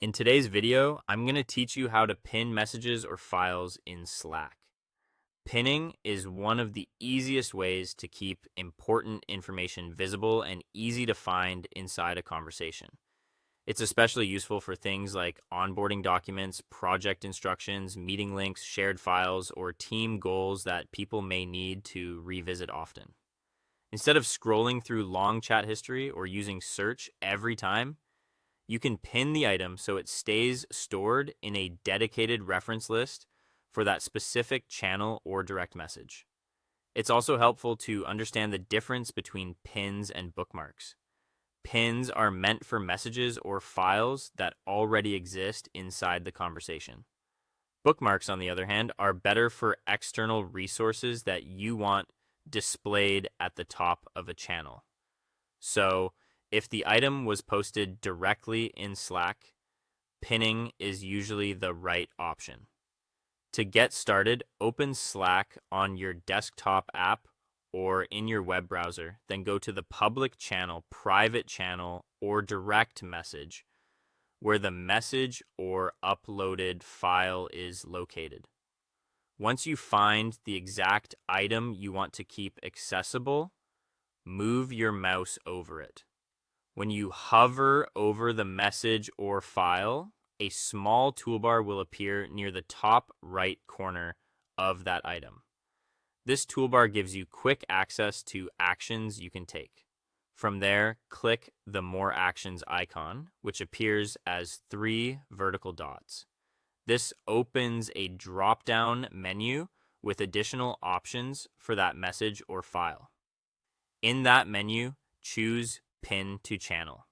In today's video, I'm going to teach you how to pin messages or files in Slack. Pinning is one of the easiest ways to keep important information visible and easy to find inside a conversation. It's especially useful for things like onboarding documents, project instructions, meeting links, shared files, or team goals that people may need to revisit often. Instead of scrolling through long chat history or using search every time, you can pin the item so it stays stored in a dedicated reference list for that specific channel or direct message. It's also helpful to understand the difference between pins and bookmarks. Pins are meant for messages or files that already exist inside the conversation. Bookmarks, on the other hand, are better for external resources that you want displayed at the top of a channel. So, if the item was posted directly in Slack, pinning is usually the right option. To get started, open Slack on your desktop app or in your web browser, then go to the public channel, private channel, or direct message where the message or uploaded file is located. Once you find the exact item you want to keep accessible, move your mouse over it. When you hover over the message or file, a small toolbar will appear near the top right corner of that item. This toolbar gives you quick access to actions you can take. From there, click the More Actions icon, which appears as 3 vertical dots. This opens a drop-down menu with additional options for that message or file. In that menu, choose Pin to Channel.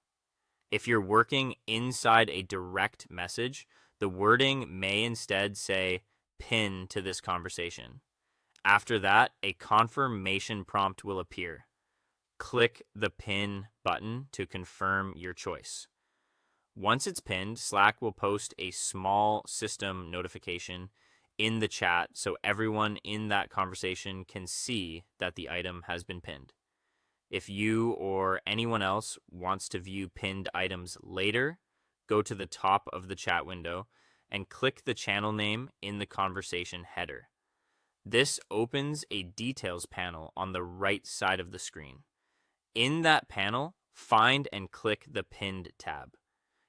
If you're working inside a direct message, the wording may instead say pin to this conversation. After that, a confirmation prompt will appear. Click the pin button to confirm your choice. Once it's pinned, Slack will post a small system notification in the chat so everyone in that conversation can see that the item has been pinned. If you or anyone else wants to view pinned items later, go to the top of the chat window and click the channel name in the conversation header. This opens a details panel on the right side of the screen. In that panel, find and click the Pinned tab.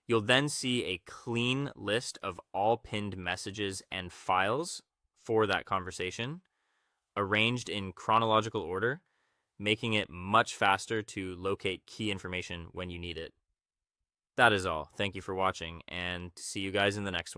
You'll then see a clean list of all pinned messages and files for that conversation, arranged in chronological order, making it much faster to locate key information when you need it. That is all. Thank you for watching, and see you guys in the next one.